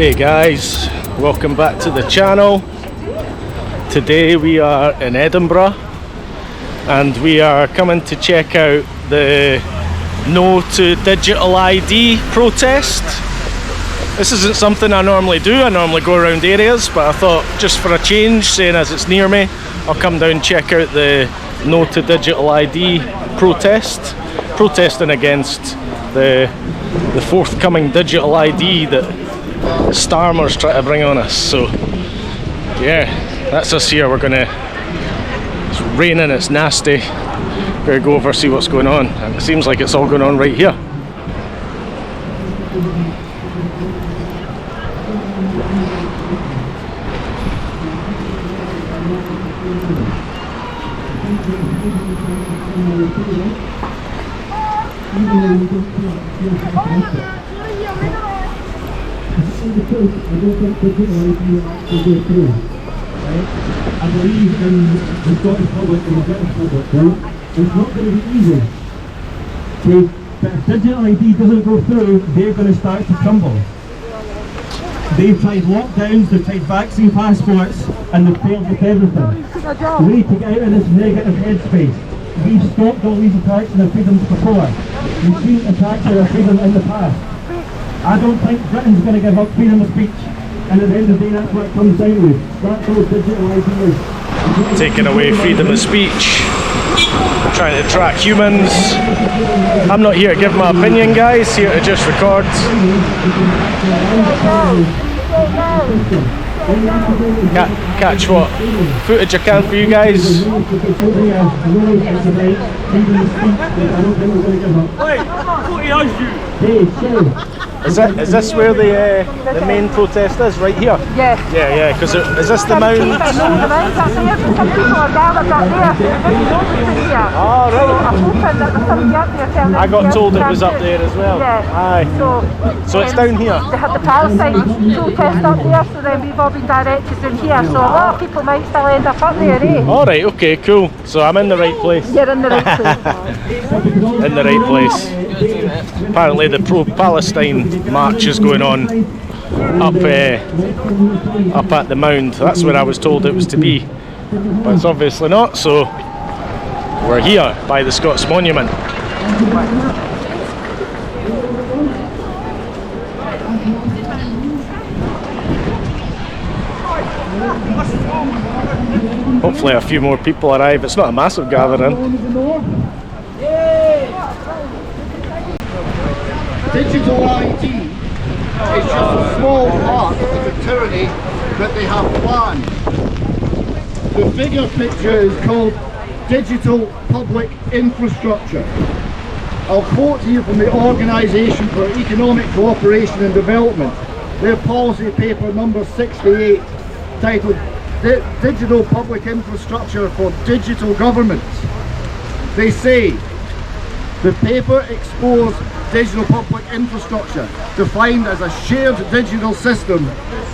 Hey guys, welcome back to the channel. Today we are in Edinburgh and we are coming to check out the No to Digital ID protest. This isn't something I normally do. I normally go around areas, but I thought just for a change, saying as it's near me, I'll come down and check out the No to Digital ID protest. Protesting against the forthcoming digital ID that Starmer's trying to bring on us. So yeah, that's us here. It's raining, it's nasty. Better go over see what's going on. And it seems like it's all going on right here. I believe in the Scottish public and the British public, right? It's not going to be easy. Okay? But if digital ID doesn't go through, they're going to start to crumble. They've tried lockdowns, they've tried vaccine passports, and they've failed with everything. We need to get out of this negative headspace. We've stopped all these attacks on our freedoms before. We've seen attacks on our freedom in the past. I don't think Britain's going to give up freedom of speech. And at the end of the day, that's what it comes down to. That's all digital ideas. Taking away freedom of speech, trying to track humans. I'm not here to give my opinion, guys, here to just record. Catch what footage I can for you guys. Is this where the main protest is? Right here? Yes. Yeah, because is this the mound? Some people are gathered up there. Oh, right. I'm hoping that there's somebody up there telling I got told it was up there as well. Yeah. Aye. So it's down here? They had the Palestine protest up there, so then we've all been directed in here. So a lot of people might still end up there, eh? Alright, okay, cool. So I'm in the right place. You're in the right place. In the right place. Apparently the pro-Palestine march is going on up at the mound. That's where I was told it was to be, but it's obviously not. So we're here by the Scots Monument. Hopefully a few more people arrive. It's not a massive gathering. Digital ID is just a small part of the tyranny that they have planned. The bigger picture is called digital public infrastructure. I'll quote here from the Organisation for Economic Cooperation and Development, their policy paper number 68, titled Digital Public Infrastructure for Digital Governments. They say, the paper explores digital public infrastructure, defined as a shared digital system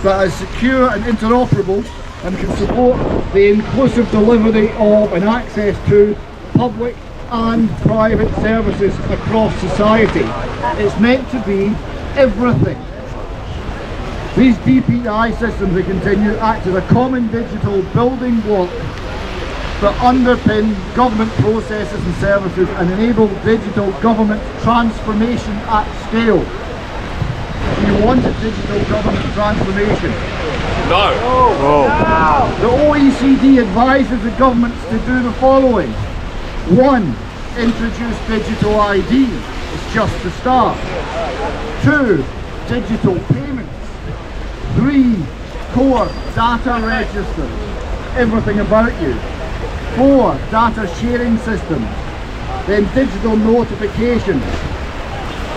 that is secure and interoperable and can support the inclusive delivery of and access to public and private services across society. It's meant to be everything. These DPI systems, they continue, act as a common digital building block that underpin government processes and services and enable digital government transformation at scale. Do you want a digital government transformation? No. The OECD advises the governments to do the following. 1. Introduce digital ID. It's just the start. 2. Digital payments. 3. Core data registers. Everything about you. 4. Data sharing systems. Then digital notifications.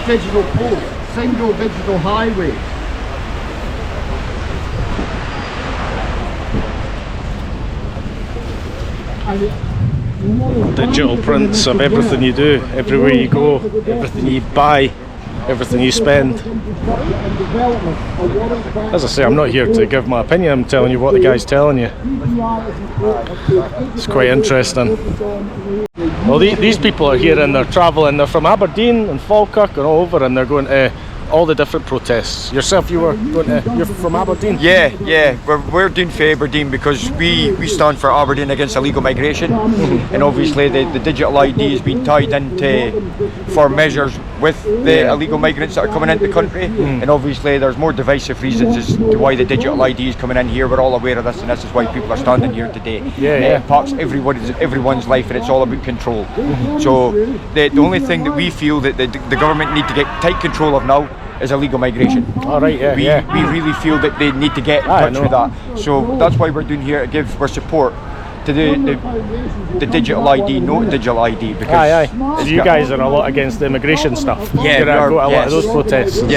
Digital post. Single digital highway. Digital prints of everything you do, everywhere you go, everything you buy, everything you spend. As I say, I'm not here to give my opinion, I'm telling you what the guy's telling you. It's quite interesting. Well, these people are here and they're travelling, they're from Aberdeen and Falkirk and all over, and they're going to all the different protests. Yourself, you're from Aberdeen? Yeah, we're doing for Aberdeen because we stand for Aberdeen against illegal migration, and obviously the digital ID has been tied into for measures with the illegal migrants that are coming into the country, and obviously there's more divisive reasons as to why the digital ID is coming in here. We're all aware of this, and this is why people are standing here today. It impacts everyone's life, and it's all about control. So the only thing that we feel that the government need to get tight control of now is illegal migration. Alright, we really feel that they need to get in touch with that. So that's why we're doing here to give our support to the digital ID, no digital ID, because so you guys are a lot against the immigration stuff. Yeah, you're a lot of those protests. We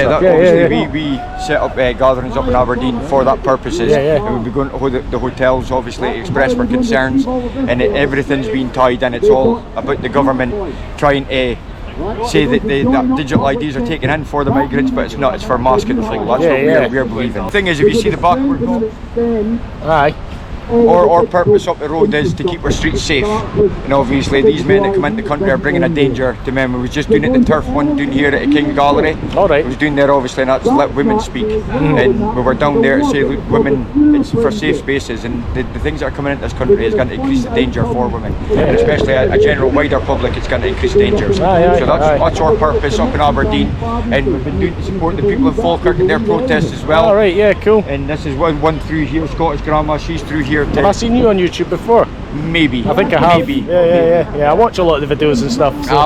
set up gatherings up in Aberdeen for that purposes. And we'll be going to the hotels, obviously, to express our concerns, and everything's been tied in. It's all about the government trying to say that digital IDs are taken in for the migrants, but it's not. It's for mass control. That's what we're believing. The thing is, if you see the back we're going, our purpose up the road is to keep our streets safe, and obviously these men that come into the country are bringing a danger to men. We was just doing it the turf one doing here at the King Gallery. We was doing there obviously, and that's let women speak, and we were down there to say, look, women, it's for safe spaces, and the things that are coming into this country is going to increase the danger for women, and especially a general wider public, it's going to increase dangers. So that's our purpose up in Aberdeen, and we've been doing to support the people in Falkirk in their protests as well. Cool. And this is one through here, Scottish Grandma, she's through here. Have I seen you on YouTube before? Maybe. I think I have. Maybe. Yeah. I watch a lot of the videos and stuff. So.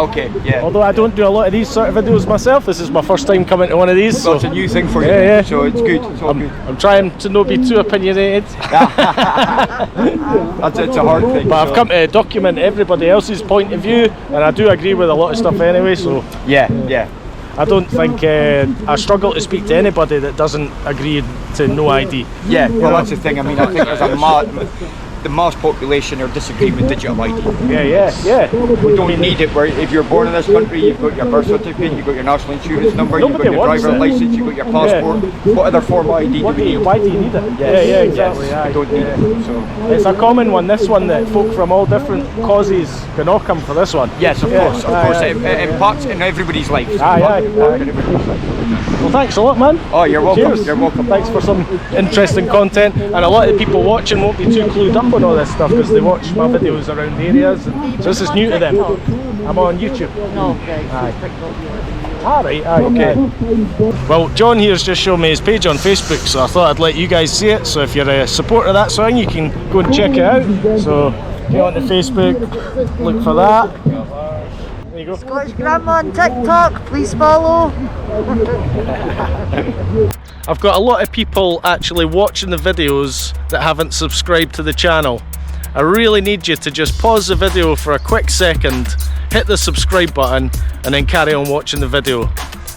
Although I don't do a lot of these sort of videos myself, this is my first time coming to one of these. So it's a new thing for you. So it's good. I'm trying to not be too opinionated. It's a hard thing. But I've come to document everybody else's point of view, and I do agree with a lot of stuff anyway. So yeah. I don't think I struggle to speak to anybody that doesn't agree to no ID. Yeah, well that's the thing. I mean, I think there's the mass population are disagreeing with digital ID. Yeah. We don't need it. Where if you're born in this country, you've got your birth certificate, you've got your national insurance number, you've got your driver's license, you've got your passport. What other form of ID do we need? Why do you need it? Yeah, exactly. Yes, we don't need it. So it's a common one. This one that folk from all different causes can all come for this one. Yes, of course. It impacts in everybody's life. Well, thanks a lot, man. Oh, you're welcome. Cheers. You're welcome. Thanks for some interesting content, and a lot of the people watching won't be too clued up on all this stuff because they watch my videos around the areas, and so this is new to them. I'm on YouTube. Okay. Well, John here's just shown me his page on Facebook, so I thought I'd let you guys see it. So if you're a supporter of that song, you can go and check it out. So get onto Facebook, look for that. There you go. Scottish Grandma on TikTok, please follow. I've got a lot of people actually watching the videos that haven't subscribed to the channel. I really need you to just pause the video for a quick second, hit the subscribe button, and then carry on watching the video.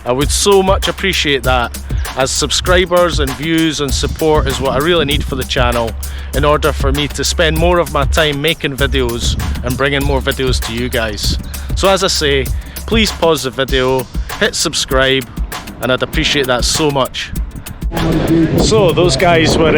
I would so much appreciate that, as subscribers and views and support is what I really need for the channel in order for me to spend more of my time making videos and bringing more videos to you guys. So as I say, please pause the video, hit subscribe, and I'd appreciate that so much. So those guys were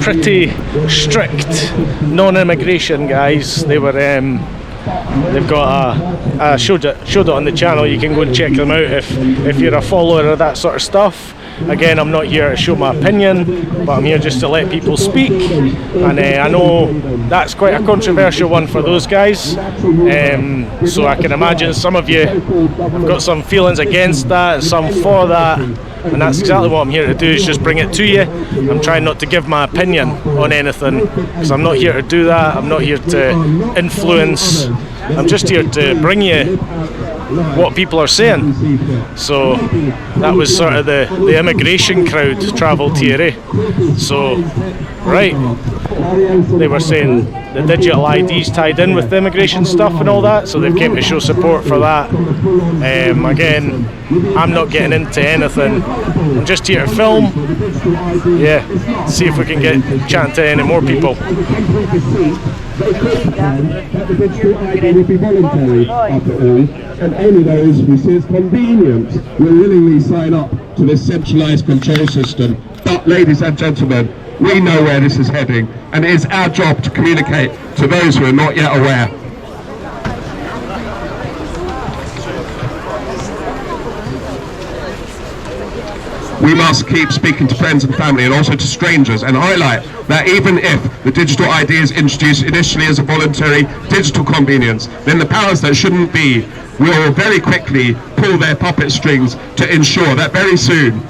pretty strict non-immigration guys. They were they've got I showed it on the channel. You can go and check them out if you're a follower of that sort of stuff. Again, I'm not here to show my opinion, but I'm here just to let people speak, and I know that's quite a controversial one for those guys, so I can imagine some of you have got some feelings against that and some for that, and that's exactly what I'm here to do, is just bring it to you. I'm trying not to give my opinion on anything, because I'm not here to do that. I'm not here to influence. I'm just here to bring you what people are saying. So that was sort of the immigration crowd travelled here, So right, they were saying the digital ID's tied in with the immigration stuff and all that, so they came to show support for that. Again, I'm not getting into anything, I'm just here to film, see if we can get chatting to any more people. The digital ID would be voluntary after all, and any of those who see it's convenient will willingly sign up to this centralised control system. But ladies and gentlemen, we know where this is heading, and it is our job to communicate to those who are not yet aware. we must keep speaking to friends and family and also to strangers, and highlight that even if the digital ID is introduced initially as a voluntary digital convenience, then the powers that shouldn't be will very quickly pull their puppet strings to ensure that very soon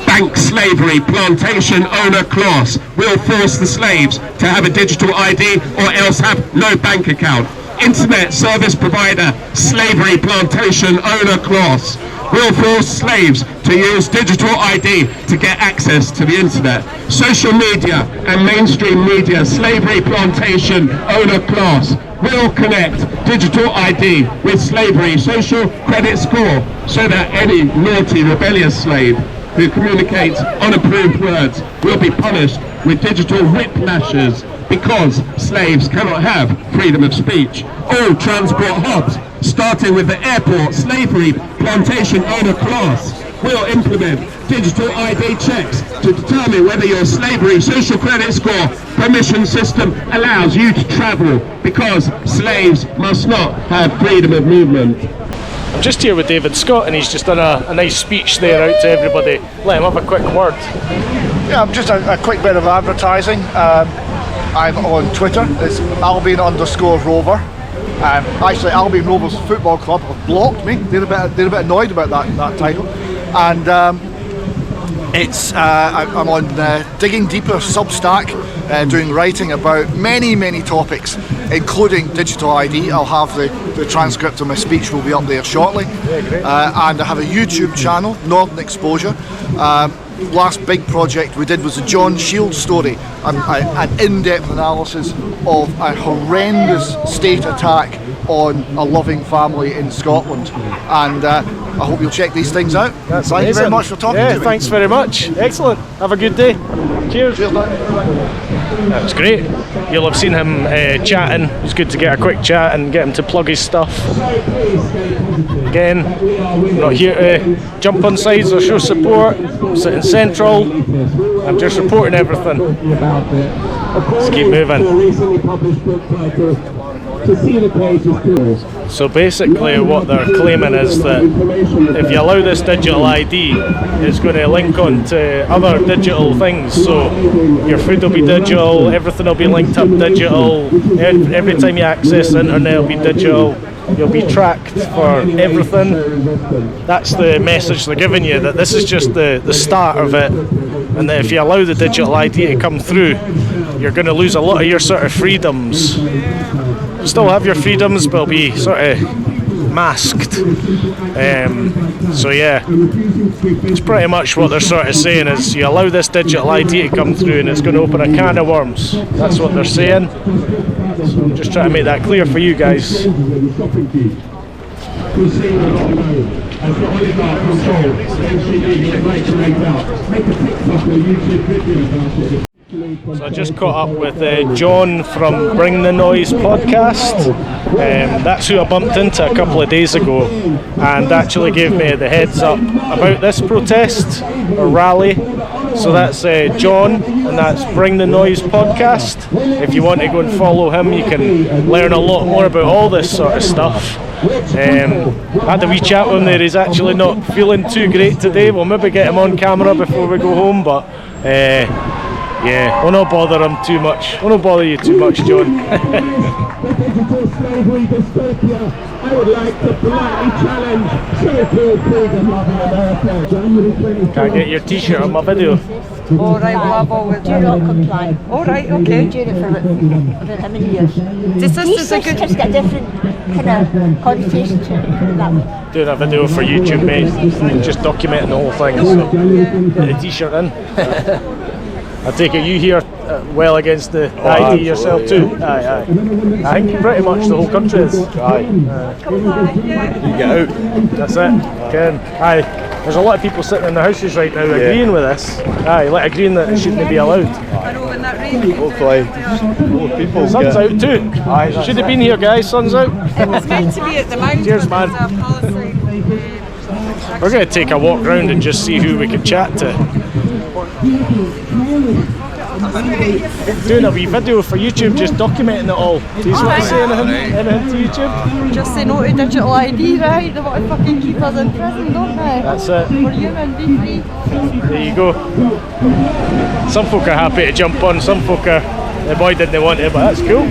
bank slavery plantation owner class will force the slaves to have a digital ID or else have no bank account. Internet service provider slavery plantation owner class will force slaves to use digital ID to get access to the internet. Social media and mainstream media slavery plantation owner class will connect digital ID with slavery social credit score so that any naughty rebellious slave who communicates unapproved words will be punished with digital whiplashes, because slaves cannot have freedom of speech. All transport hubs, starting with the airport slavery plantation owner class, will implement digital ID checks to determine whether your slavery social credit score permission system allows you to travel, because slaves must not have freedom of movement. I'm just here with David Scott, and he's just done a nice speech there out to everybody. Let him have a quick word. Yeah, just a quick bit of advertising. I'm on Twitter, it's Albion_Rover. Actually, Albion Rovers Football Club have blocked me. They're a bit annoyed about that title. And I'm on Digging Deeper Substack, doing writing about many topics, including digital ID. I'll have the transcript of my speech will be up there shortly. Yeah, great. And I have a YouTube channel, Northern Exposure. Last big project we did was the John Shields story, an in-depth analysis of a horrendous state attack on a loving family in Scotland, and I hope you'll check these things out. Thank you very much for talking to me. Thanks very much. Excellent. Have a good day. Cheers. Cheers, mate. That was great. You'll have seen him chatting. It's good to get a quick chat and get him to plug his stuff. Again, not here to jump on sides or show support. I'm sitting central. I'm just reporting everything. Let's keep moving. So basically what they're claiming is that if you allow this digital ID, it's going to link on to other digital things. So your food will be digital, everything will be linked up digital, every time you access the internet will be digital, you'll be tracked for everything. That's the message they're giving you, that this is just the start of it, and that if you allow the digital ID to come through, you're going to lose a lot of your sort of freedoms. You still have your freedoms, but it'll be sort of masked. So yeah, it's pretty much what they're sort of saying is you allow this digital ID to come through and it's going to open a can of worms. That's what they're saying. So I'm just trying to make that clear for you guys. So I just caught up with John from Bring the Noise podcast. That's who I bumped into a couple of days ago and actually gave me the heads up about this protest or rally. So that's John, and that's Bring the Noise podcast. If you want to go and follow him, you can learn a lot more about all this sort of stuff. I had a wee chat with him there. He's actually not feeling too great today. We'll maybe get him on camera before we go home, but yeah, we'll not bother him too much. We'll not bother you too much, John. Can't get your t-shirt on my video. Alright, well I've always... Do not comply. Alright, okay. Doing it for about how many years? This is a good... Just got a different kind of connotation to that. Doing a video for YouTube, mate. Just documenting the whole thing. So get a t-shirt in. I take it you here well against the ID yourself too? Aye. I think pretty much the whole country is. Aye. You get out. That's it. Ken. Aye. There's a lot of people sitting in their houses right now agreeing with this. Aye, like agreeing that it shouldn't be allowed. I know when that rain. Hopefully, people. Sun's out too. Aye. Should have been here, guys. Sun's out. It was meant to be at the mountain. Cheers, man. We're going to take a walk round and just see who we can chat to. doing a wee video for YouTube, just documenting it all. Do you want to say anything to YouTube? Just say no to digital ID, right? They want to fucking keep us in prison, don't they? That's it. We're human, be free. There you go. Some folk are happy to jump on, some folk are, the boy didn't want it, but that's cool.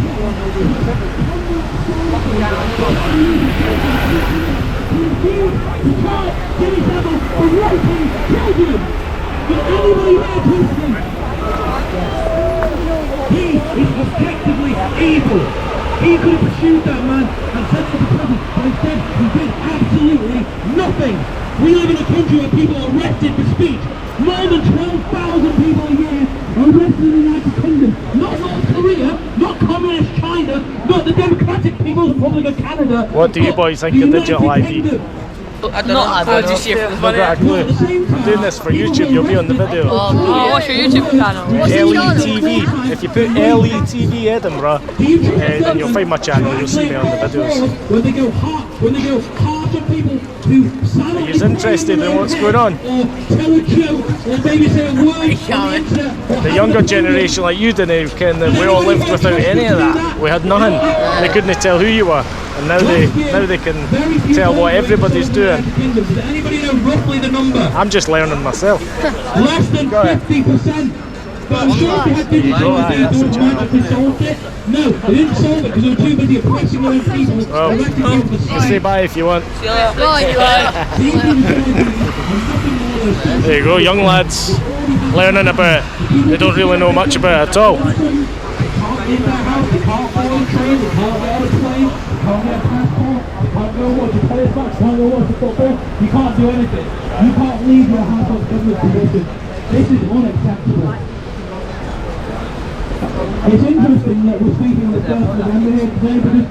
He is objectively evil. He could have pursued that man and sent him to prison, but instead he did absolutely nothing. We live in a country where people are arrested for speech. More than 12,000 people a year are arrested in the United Kingdom. Not North Korea, not Communist China, not the Democratic People's Republic of Canada. What do you boys think of digital ID? I don't know, I'll just share for the I've got a clue. I'm doing this for YouTube, you'll be on the video. Oh, what's your YouTube channel? LETV. If you put LETV Edinburgh, then you'll find my channel, you'll see me on the videos. When they go hard on people who Are you interested in what's going on? tell a joke or maybe say a word. The younger generation like you didn't, Ken, we all lived without any of that. We had nothing. They couldn't tell who you were. And now they can tell what everybody's doing. Does anybody know roughly the number? I'm just learning myself. Less than 50%. But I'm sure if they had digital ID, they would magically solve it. No, they didn't solve it because they were too busy oppressing their own people. Well, you say bye if you want. There you go, young lads learning about it. They don't really know much about it at all. They can't leave their house, they can't go on a train, they can't get on a plane, they can't get a passport, they can't go watch a players match, they can't go watch a football, you can't do anything. You can't leave your house on government permission. This is unacceptable. It's interesting that we're speaking the 1st of November here today because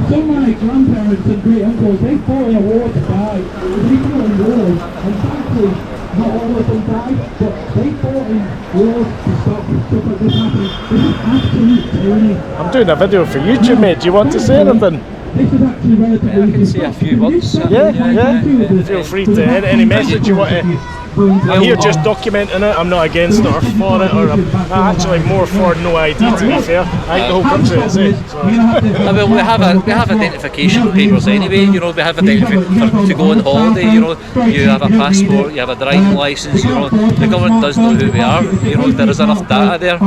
some of my grandparents and great uncles, they fought in a war to die. They fought in wars, and thankfully not all of them died, but they fought in wars to stop stuff like this happening. This is absolute tyranny. I'm doing a video for YouTube, mate. Do you want to say anything? This is actually relatively I can say a few words. Yeah. Feel free to any message you want to. I'm here just documenting it. I'm not against it or for it, or I'm actually more for no ID. To be fair, I think the whole country is it. So. Well, we have identification papers anyway. You know, we have to go on holiday. You know, you have a passport, you have a driving license. You know, the government does know who we are. You know, there is enough data there,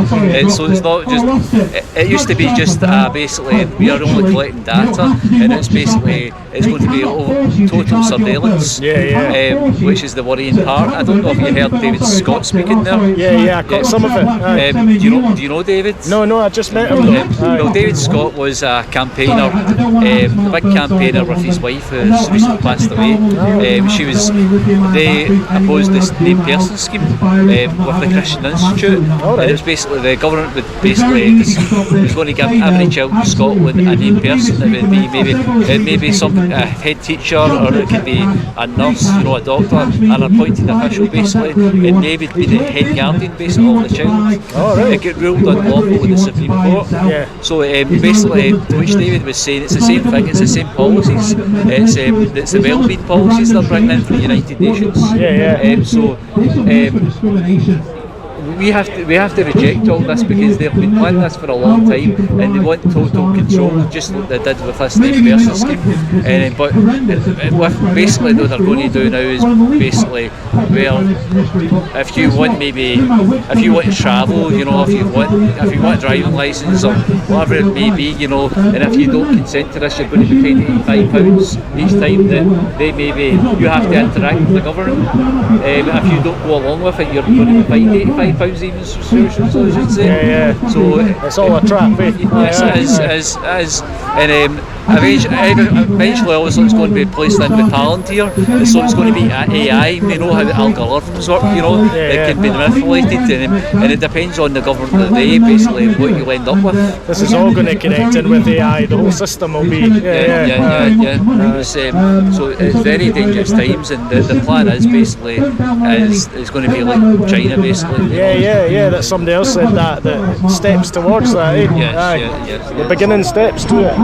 so it's not just. It used to be just basically we are only collecting data, and it's basically it's going to be total surveillance. Which is the worrying part. I don't know if you heard David Scott speaking there. Yeah, I got some of it. Do you know David? No, I just met him though. Well, David Scott was a campaigner, a big campaigner with his wife who has recently passed away. They opposed this named person scheme with the Christian Institute, and it was basically the government was going to give every child in Scotland a named person. It would be maybe some head teacher, or it could be a nurse, a doctor, an appointed official basically, and they would be the head guardian basically of the child. It got ruled unlawful in the Supreme Court. So basically, which David was saying, it's the same thing, it's the same policies. It's the well-being policies they're bringing in from the United Nations. We have to reject all this because they've been planning this for a long time, and they want total control, just like they did with this named person scheme. But basically what they're going to do now is basically, well, if you want to travel, you know, if you want a driving licence or whatever it may be, you know, and if you don't consent to this, you're going to be paid £85 each time that you have to interact with the government. If you don't go along with it, you're going to be fined £85 even, so I should say. So it's all a trap, eh? Yes, it is. And eventually obviously it's going to be placed in with Palantir, so it's going to be AI. You know how the algorithms work, you know, it can be manipulated, and it depends on the government of the day, basically, what you end up with. This is all going to connect in with AI, the whole system will be... So it's very dangerous times, and the plan is basically, it's going to be like China, basically. Yeah, that somebody else said that steps towards that, eh? Yes. The beginning steps to it.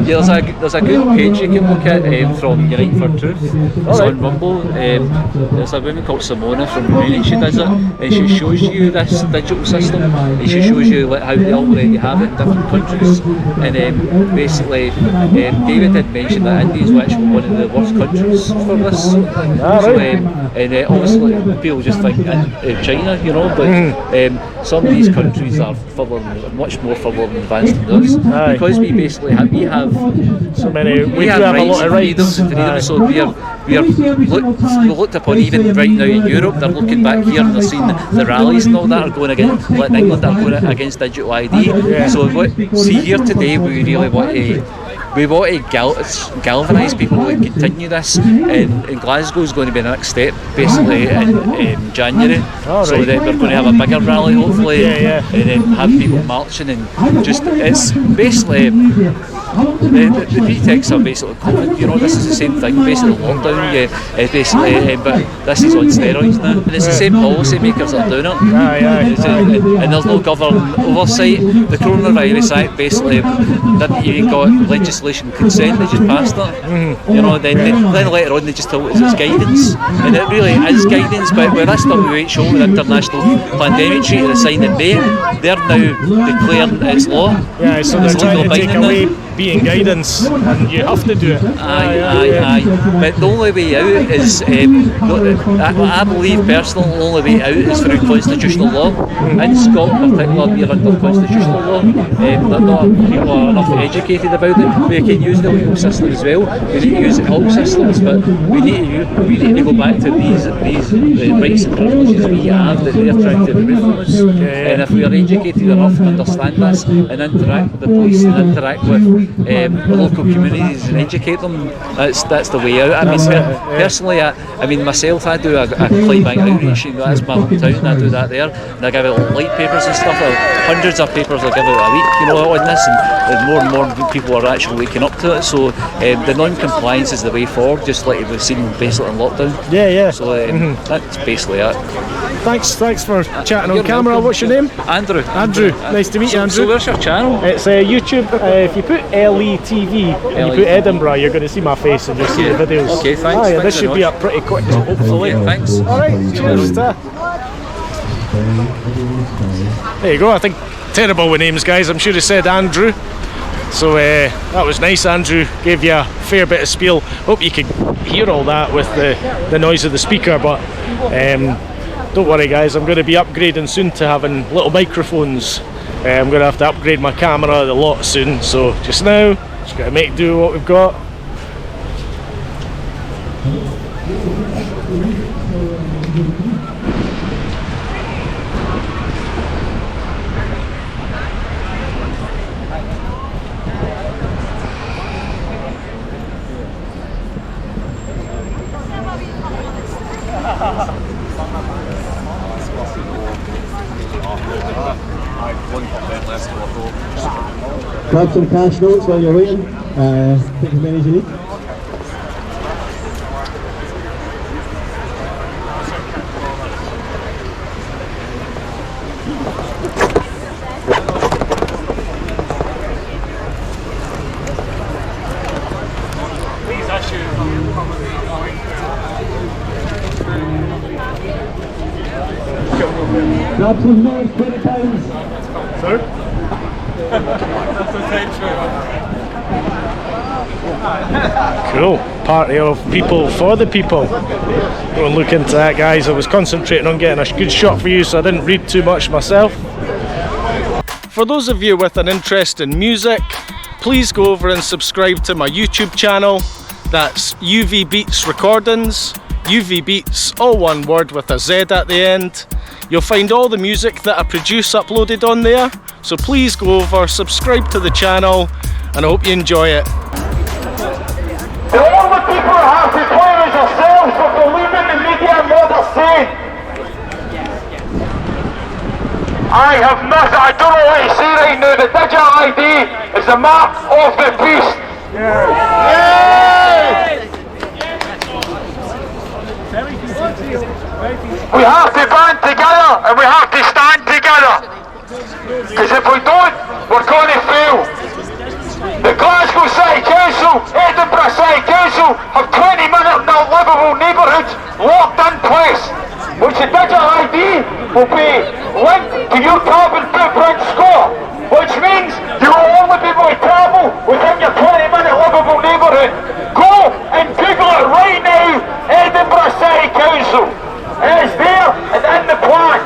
There's a good page you can look at from Unite for Truth. It's on Rumble. There's a woman called Simona from Romania. She does it, and she shows you this digital system, and she shows you like how they already have it in different countries. And basically, David had mentioned that India is actually one of the worst countries for this. And obviously people just think China, you know, but some of these countries are much more further advanced than us, because we basically have so many. We have have a lot of freedoms and freedoms. So we are looked upon even right now in Europe. They're looking back here and they're seeing the rallies and all that are going against, like in England, are going against digital ID. So see here today, we really want to. We want to galvanise people and continue this, and Glasgow is going to be the next step, basically in January. So that we're going to have a bigger rally, hopefully, and then have people marching, and just it's basically the pretexts are basically COVID. You know, this is the same thing. Basically, lockdown, basically, but this is on steroids now, and it's the same policy makers that are doing it. And there's no government oversight. The Coronavirus Act basically didn't even got legislation consent, they just passed it. You know, then later on they just told us it's guidance, and it really is guidance. But with this WHO, the International Pandemic Treaty they signed in May, they're now declaring it's law. So they're trying to take away being guidance, and you have to do it. Aye. But the only way out is, I believe personally, the only way out is through constitutional law. In Scotland, particularly, we're under constitutional law. People are enough educated about it. We can use the legal system as well. We need to use all systems, but we need to go back to these rights and privileges we have that they're trying to remove from us. And if we are educated enough to understand this and interact with the police and interact with the local communities and educate them, that's the way out. I mean, personally, I mean myself, I do a Clydebank outreach. You know, that's my hometown. I do that there, and I give out light papers and stuff. Hundreds of papers I give out a week, you know, on this, and more people are actually waking up to it. So the non-compliance is the way forward, just like we've seen basically in lockdown. So that's basically it. Thanks for chatting on camera. What's your name? Andrew. Nice to meet you, Andrew. So where's your channel? It's YouTube. If you put LETV and you put Edinburgh, you're going to see my face and you'll see the videos. Okay, thanks. This should be up pretty quick, hopefully. Thanks. Alright, cheers. There you go. I think terrible with names, guys. I'm sure he said Andrew. So that was nice. Andrew gave you a fair bit of spiel. Hope you could hear all that with the noise of the speaker, but don't worry guys, I'm going to be upgrading soon to having little microphones. I'm going to have to upgrade my camera a lot soon, so just now, just got to make do what we've got. Grab some cash notes while you're waiting. Take as many as you need. Grab some notes, 20 pounds. Sir? Cool. Party of people for the people. Go and look into that, guys. I was concentrating on getting a good shot for you, so I didn't read too much myself. For those of you with an interest in music, please go over and subscribe to my YouTube channel. That's UVBeatz Recordings. UVBeatz, all one word with a Z at the end. You'll find all the music that I produce uploaded on there, so please go over, subscribe to the channel, and I hope you enjoy it. The only people who have to blame is ourselves for believing the media and what they're saying. I don't know what to say right now. The digital ID is the mark of the beast. Very we have to band together and we have to stand together. Because if we don't, we're going to fail. The Glasgow City Council, Edinburgh City Council have 20-minute livable neighbourhoods locked in place, which the digital ID will be linked to your carbon footprint score, which means you will only be able to travel within your 20-minute livable neighbourhood. Go and Google it right now, Edinburgh City Council. It is there and in the plan.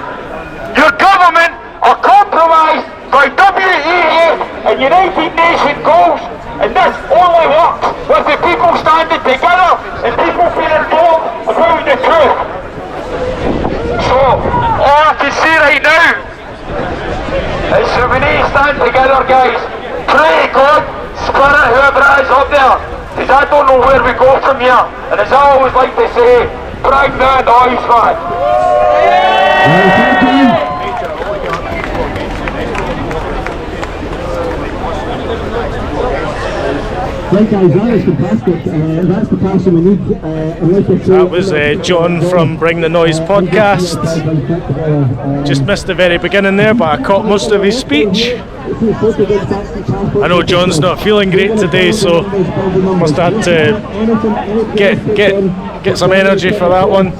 Your government are compromised by WEF and United Nations goals, and this only works with the people standing together and people being informed about the truth. So, all I can say right now is that we need to stand together, guys. Pray God, Spirit, whoever it is up there, because I don't know where we go from here. And as I always like to say, bring the noise, man. Right guys, that is fantastic. That's the person we need. That was John from Bring the Noise podcast. Just missed the very beginning there, but I caught most of his speech. I know John's not feeling great today, so must have had to get some energy for that one.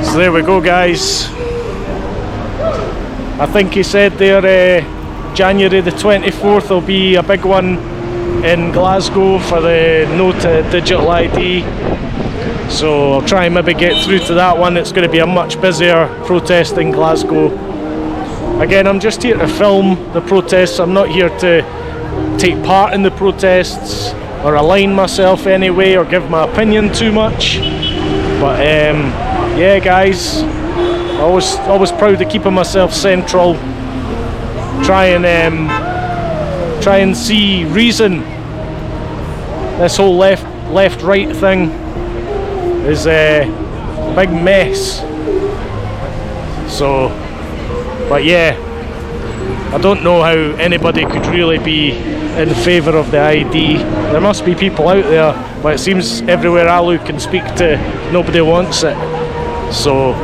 So there we go, guys. I think he said there January the 24th will be a big one in Glasgow for the No to Digital ID. So I'll try and maybe get through to that one. It's going to be a much busier protest in Glasgow. Again, I'm just here to film the protests. I'm not here to take part in the protests or align myself anyway or give my opinion too much. But yeah, guys, always proud of keeping myself central. Try and see reason. This whole left-right thing is a big mess. So, but yeah, I don't know how anybody could really be in favour of the ID. There must be people out there, but it seems everywhere I look and speak to, nobody wants it. So.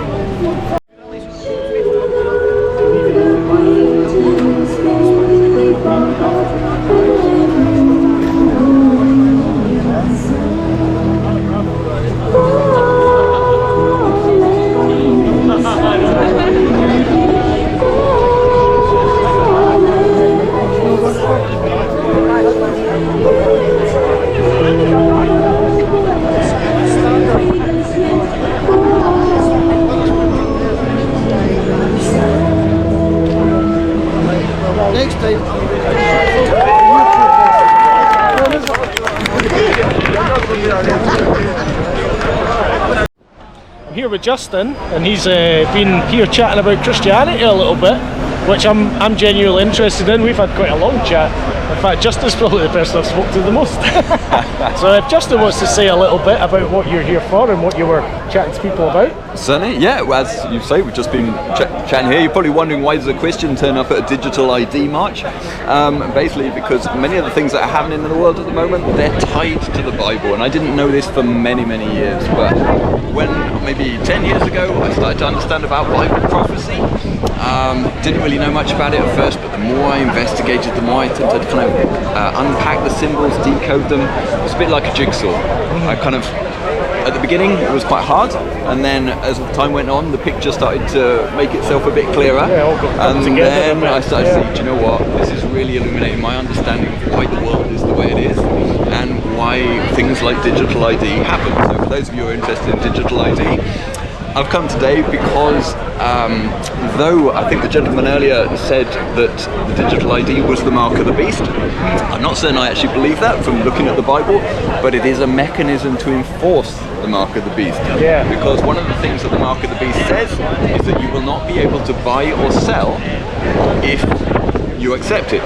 I'm here with Justin, and he's been here chatting about Christianity a little bit, which I'm genuinely interested in. We've had quite a long chat. In fact, Justin's probably the person I've spoken to the most. So if Justin wants to say a little bit about what you're here for and what you were chatting to people about. Certainly, yeah, well, as you say, we've just been chatting here. You're probably wondering why does a Christian turn up at a digital ID march? Basically because many of the things that are happening in the world at the moment, they're tied to the Bible, and I didn't know this for many years, but when maybe 10 years ago I started to understand about Bible prophecy. Didn't really know much about it at first, but the more I investigated, the more I tended to kind of unpack the symbols, decode them. It's a bit like a jigsaw. I kind of, at the beginning it was quite hard, and then as time went on the picture started to make itself a bit clearer, and then I started to see, do you know what, this is really illuminating my understanding of why the world is the way it is and why things like digital ID happen. So for those of you who are interested in digital ID, I've come today because though I think the gentleman earlier said that the digital ID was the mark of the beast, I'm not certain I actually believe that from looking at the Bible, but it is a mechanism to enforce the mark of the beast. Yeah. Because one of the things that the mark of the beast says is that you will not be able to buy or sell if you accept it,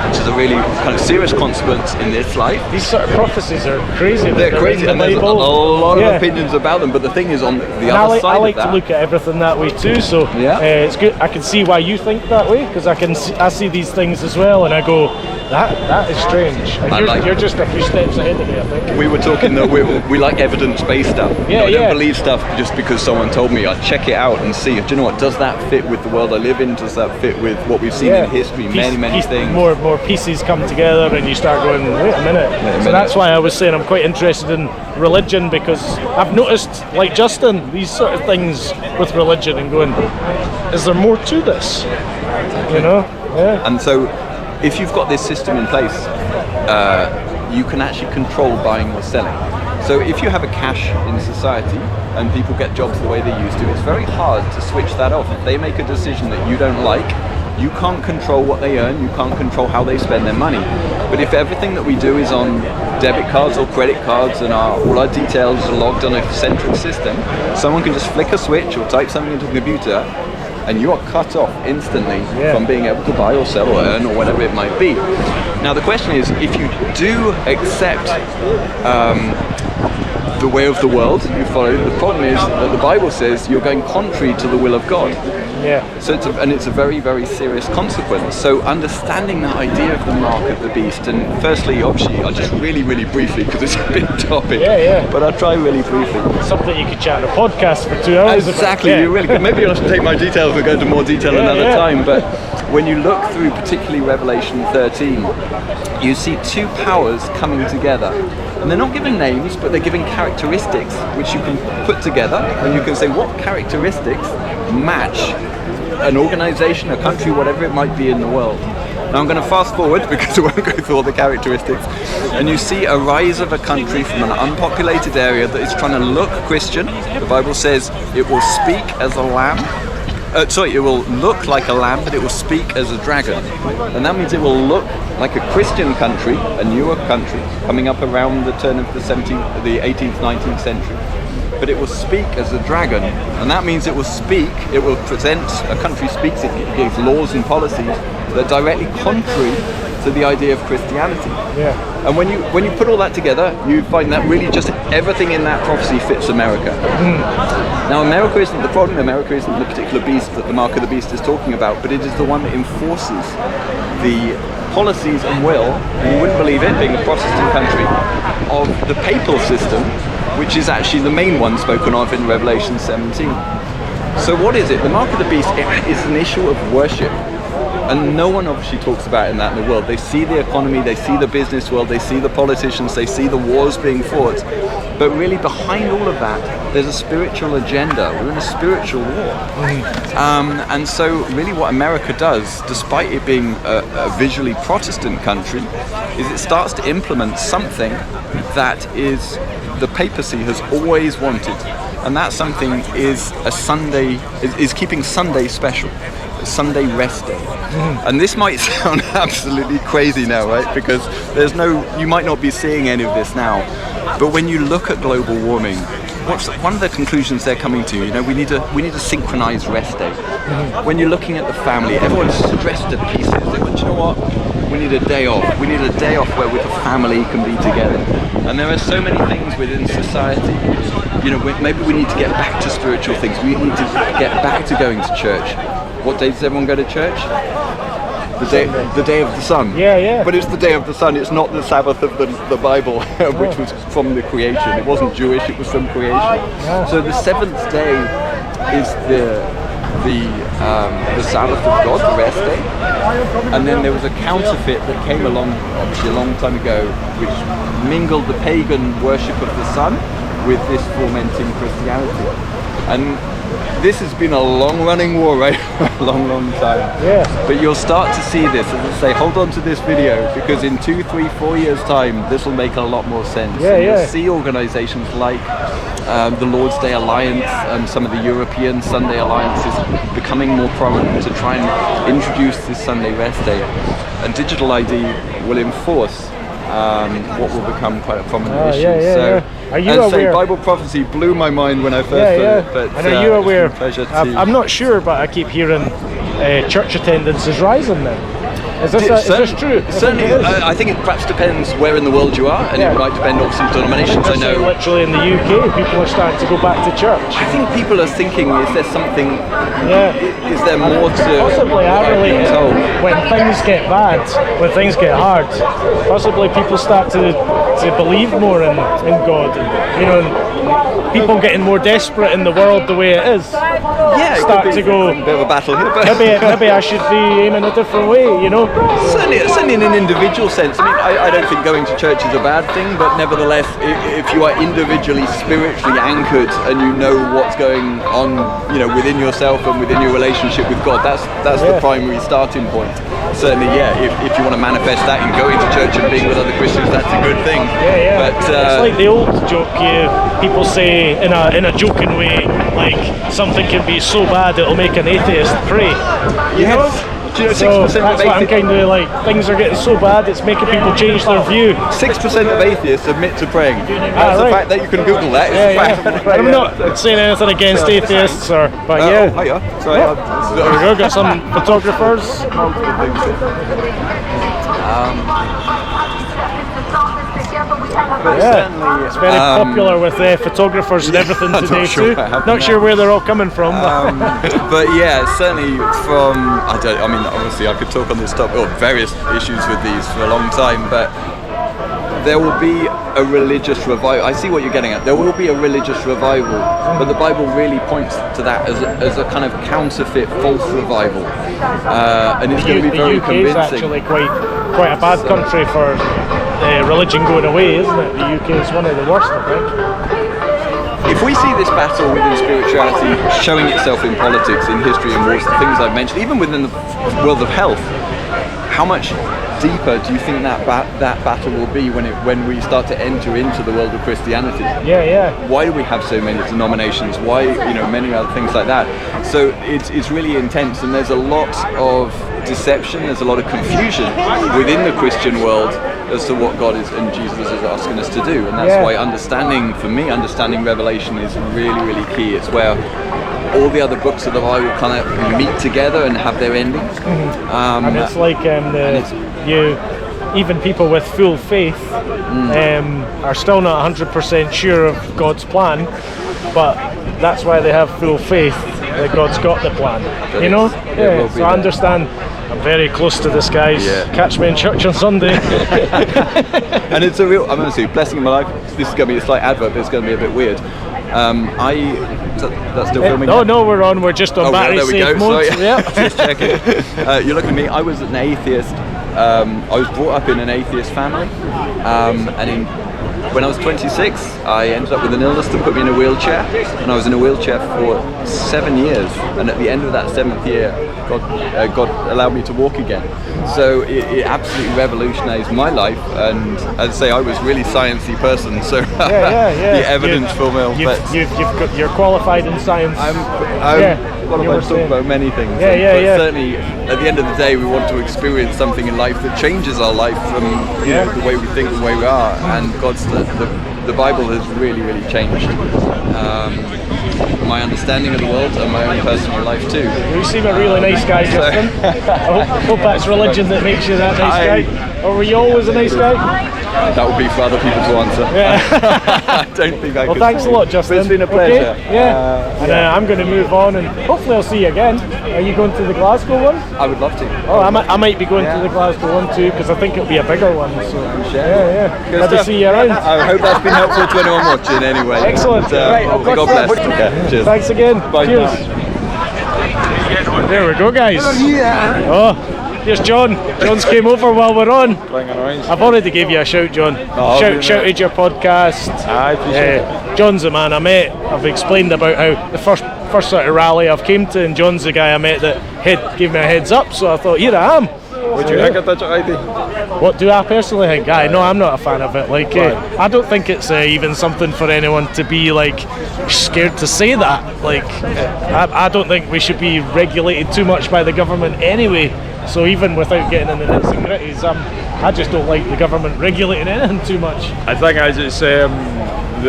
which is a really kind of serious consequence in this life. These sort of prophecies are crazy. They're crazy, in and the there's a Bible. lot of opinions about them, but the thing is, on the other side I like of that, to look at everything that way too, so it's good. I can see why you think that way, because I see these things as well, and I go, that is strange. And you're just a few steps ahead of me, I think. we were talking that we like evidence-based stuff. I don't believe stuff just because someone told me. I check it out and see, do you know what, does that fit with the world I live in? Does that fit with what we've seen in history? Many things. More pieces come together and you start going, wait a minute. So that's why I was saying I'm quite interested in religion, because I've noticed, like Justin, these sort of things with religion and going, is there more to this? You know? Yeah. And so if you've got this system in place, you can actually control buying or selling. So if you have a cash in society and people get jobs the way they used to, it's very hard to switch that off. If they make a decision that you don't like, you can't control what they earn, you can't control how they spend their money. But if everything that we do is on debit cards or credit cards and all our details are logged on a central system, someone can just flick a switch or type something into a computer and you are cut off instantly from being able to buy or sell or earn or whatever it might be. Now the question is, if you do accept the way of the world you follow, the problem is that the Bible says you're going contrary to the will of God. So it's a very, very serious consequence. So understanding that idea of the mark of the beast, and firstly, obviously, I'll just really, really briefly, because it's a big topic, but I'll try really briefly. Something you could chat on a podcast for 2 hours. Exactly, you really could. Maybe I'll take my details and go into more detail another time, but when you look through particularly Revelation 13, you see two powers coming together. And they're not given names, but they're given characteristics which you can put together, and you can say what characteristics match an organization, a country, whatever it might be in the world. Now I'm going to fast forward because I won't go through all the characteristics. And you see a rise of a country from an unpopulated area that is trying to look Christian. The Bible says it will speak as a lamb. It will look like a lamb, but it will speak as a dragon. And that means it will look like a Christian country, a newer country, coming up around the turn of the 18th, 19th century. But it will speak as a dragon. And that means it will present, a country speaks, it gives laws and policies that are directly contrary to the idea of Christianity. And when you put all that together, you find that really just everything in that prophecy fits America. Now America isn't the problem, America isn't the particular beast that the mark of the beast is talking about, but it is the one that enforces the policies and will, and you wouldn't believe it, being a Protestant country, of the papal system, which is actually the main one spoken of in Revelation 17. So what is it? The mark of the beast is an issue of worship. And no one obviously talks about it in that in the world. They see the economy, they see the business world, they see the politicians, they see the wars being fought. But really behind all of that, there's a spiritual agenda. We're in a spiritual war. And so really what America does, despite it being a visually Protestant country, is it starts to implement something that is the papacy has always wanted. And that something is is keeping Sunday special. Sunday rest day. And this might sound absolutely crazy now, right? Because you might not be seeing any of this now. But when you look at global warming, one of the conclusions they're coming to, we need a synchronized rest day. When you're looking at the family, everyone's stressed to pieces. They go, you know what? We need a day off. We need a day off where the family can be together. And there are so many things within society. Maybe we need to get back to spiritual things. We need to get back to going to church. What day does everyone go to church? The day of the sun. But it's the day of the sun. It's not the Sabbath of the Bible, which was from the creation. It wasn't Jewish. It was from creation. So the seventh day is the Sabbath of God, the rest day. And then there was a counterfeit that came along, obviously a long time ago, which mingled the pagan worship of the sun with this fomenting Christianity. And this has been a long-running war, right? A long time. But you'll start to see this, as I say, hold on to this video, because in 2, 3, 4 years' time, this will make a lot more sense. You'll see organizations like the Lord's Day Alliance and some of the European Sunday Alliances becoming more prominent to try and introduce this Sunday rest day. And digital ID will enforce what will become quite a prominent issue. Are you aware? Bible prophecy blew my mind when I first heard it. But, and are you aware? Pleasure to I'm not sure, but I keep hearing church attendance is rising now. Is this true? Certainly, I think it perhaps depends where in the world you are, and it might depend obviously on denominations. I know literally in the UK, people are starting to go back to church. I think people are thinking, is there something? Yeah. Is there more to? Possibly, I relate it when things get bad, when things get hard. Possibly people start to believe more in God. You know, people getting more desperate in the world the way it is. Yeah, start to go. A bit of a battle here, but maybe I should be aiming a different way. You know. Certainly in an individual sense. I mean, I don't think going to church is a bad thing, but nevertheless, if you are individually spiritually anchored and you know what's going on, you know, within yourself and within your relationship with God, that's the primary starting point. Certainly, if you want to manifest that in going to church and being with other Christians, that's a good thing. Yeah. But it's like the old joke. People say in a joking way, like something can be so bad it'll make an atheist pray. You know? Do you know, 6% so of that's what I'm kind of like. Things are getting so bad, it's making people change their view. 6% of atheists admit to praying. That's the fact that you can Google that. I'm not saying anything against atheists, but hiya. Sorry. There we go. Got some photographers. It's very popular with photographers and everything today too. Not sure where they're all coming from. But yeah, certainly from obviously I could talk on this topic or various issues with these for a long time, but there will be a religious revival. I see what you're getting at. There will be a religious revival, but the Bible really points to that as a kind of counterfeit, false revival, and it's going to be very convincing. The UK is actually quite a bad country for religion going away, isn't it? The UK is one of the worst, I think. If we see this battle within spirituality showing itself in politics, in history and wars, the things I've mentioned, even within the world of health, how much deeper do you think that battle will be when we start to enter into the world of Christianity? Yeah. Why do we have so many denominations? Why, many other things like that? So it's really intense, and there's a lot of deception, there's a lot of confusion within the Christian world as to what God is and Jesus is asking us to do, and that's why understanding Revelation is really, really key. It's where all the other books of the Bible kind of meet together and have their endings. And it's like even people with full faith are still not 100% sure of God's plan, but that's why they have full faith that God's got the plan. You know? So I understand. I'm very close to this, guys. Catch me in church on Sunday. And it's I'm going to say, blessing in my life. This is going to be a slight advert, but it's going to be a bit weird. That's still filming? No, we're on. We're just on battery safe mode. Just checking. You're looking at me. I was an atheist. I was brought up in an atheist family, and when I was 26, I ended up with an illness that put me in a wheelchair, and I was in a wheelchair for 7 years. And at the end of that 7th year, God allowed me to walk again. So it absolutely revolutionised my life. And as I say, I was a really sciencey person, so the evidence for me. You're qualified in science. I'm qualified to talk about many things. But certainly, at the end of the day, we want to experience something in life that changes our life from the way we think, the way we are. And the Bible has really, really changed my understanding of the world and my own personal life too. You seem a really nice guy, Justin. I hope that's religion that makes you that nice guy. Or were you always a nice guy? That would be for other people to answer. I don't think I could. Well, thanks a lot, Justin. It's been a pleasure. Okay? I'm going to move on, and hopefully I'll see you again. Are you going to the Glasgow one? I would love to. Oh, I might be going to the Glasgow one too, because I think it'll be a bigger one. So Good to see you around. I hope that's been helpful to anyone watching anyway. Excellent. God bless. Okay, cheers. Thanks again. Bye. Cheers. There we go, guys. Oh, here's John. John's came over while we're on. I've already gave you a shout, John. Shouted your podcast. I appreciate it. John's the man I met. I've explained about how the first sort of rally I've came to, and John's the guy I met that gave me a heads up, so I thought, here I am. What do you think of digital ID? What do I personally think? No, I'm not a fan of it. I don't think it's even something for anyone to be scared to say that. I don't think we should be regulated too much by the government anyway. So even without getting into the nitty-gritties, I just don't like the government regulating anything too much. I think it's the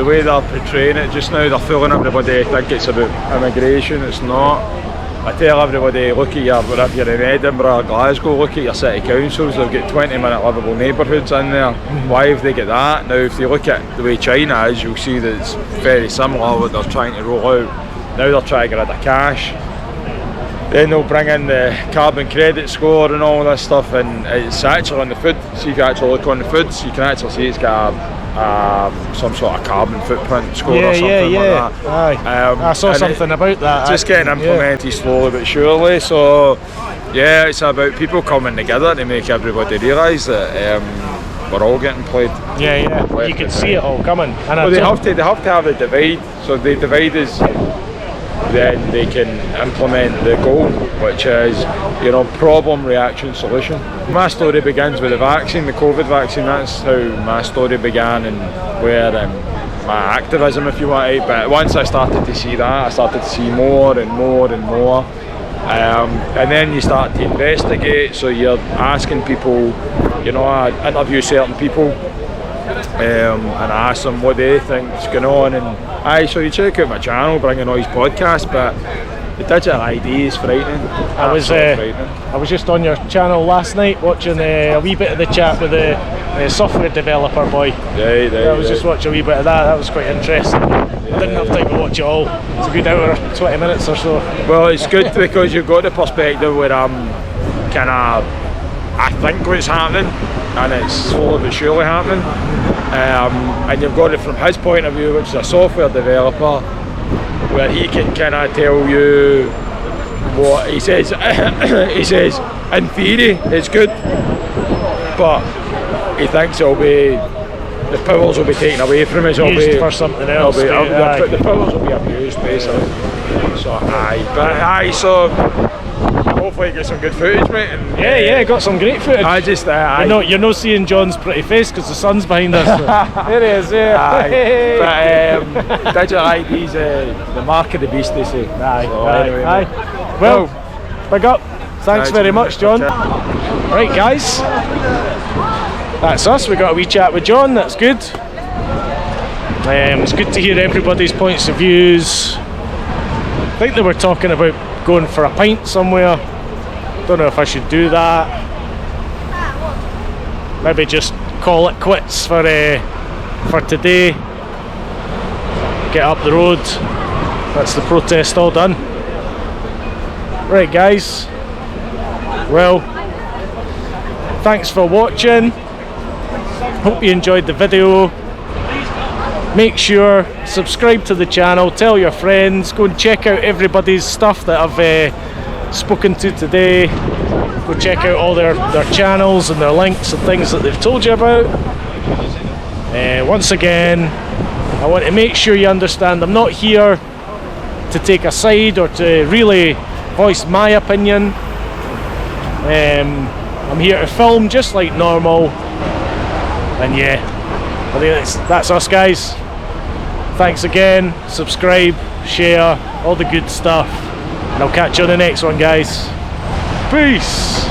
way they're portraying it just now. They're fooling everybody. I think it's about immigration. It's not. I tell everybody, look at your, wherever you're in Edinburgh, Glasgow, look at your city councils, they've got 20-minute livable neighbourhoods in there. Why have they got that? Now if you look at the way China is, you'll see that it's very similar what they're trying to roll out. Now they're trying to get rid of cash. Then they'll bring in the carbon credit score and all this stuff, and it's actually on the food. So if you actually look on the foods, you can actually see it's got some sort of carbon footprint score or something like that. I saw something about that. It's just getting implemented slowly but surely. So yeah, it's about people coming together to make everybody realise that we're all getting played. You can see it all coming. And well, they have to have the divide. So the divide is, then they can implement the goal, which is, you know, problem, reaction, solution. My story begins with the vaccine, the COVID vaccine. That's how my story began, and where my activism, if you want to. But once I started to see that, I started to see more and more and more. And then you start to investigate, so you're asking people, you know, I interview certain people, and I ask them what they think is going on, and so you check out my channel, bringing all these podcasts, but the digital ID is frightening. I was just on your channel last night watching a wee bit of the chat with the software developer boy. I was just watching a wee bit of that. That was quite interesting. I didn't have time to watch it all. It's a good hour, 20 minutes or so. Well, it's good because you've got the perspective where I'm kind of, I think what's happening, and it's slowly but surely happening. And you've got it from his point of view, which is a software developer, where he can kind of tell you what he says. He says, in theory, it's good, but he thinks it'll be, the powers will be taken away from it. Used for something else. The powers will be abused, basically. So, so hopefully get some good footage, mate. And, got some great footage. You're not seeing John's pretty face because the sun's behind us. So. There he is, But digital ID's the mark of the beast, they say. Well, big up. Thanks very much, John. Right, guys, that's us. We got a wee chat with John. That's good. It's good to hear everybody's points of views. I think they were talking about going for a pint somewhere. Don't know if I should do that. Maybe just call it quits for today. Get up the road. That's the protest all done. Right, guys. Well, thanks for watching. Hope you enjoyed the video. Make sure, subscribe to the channel, tell your friends, go and check out everybody's stuff that I've spoken to today. Go check out all their channels and their links and things that they've told you about. Once again, I want to make sure you understand I'm not here to take a side or to really voice my opinion. I'm here to film just like normal. And yeah, I think that's us, guys. Thanks again, subscribe, share, all the good stuff, and I'll catch you on the next one, guys. Peace.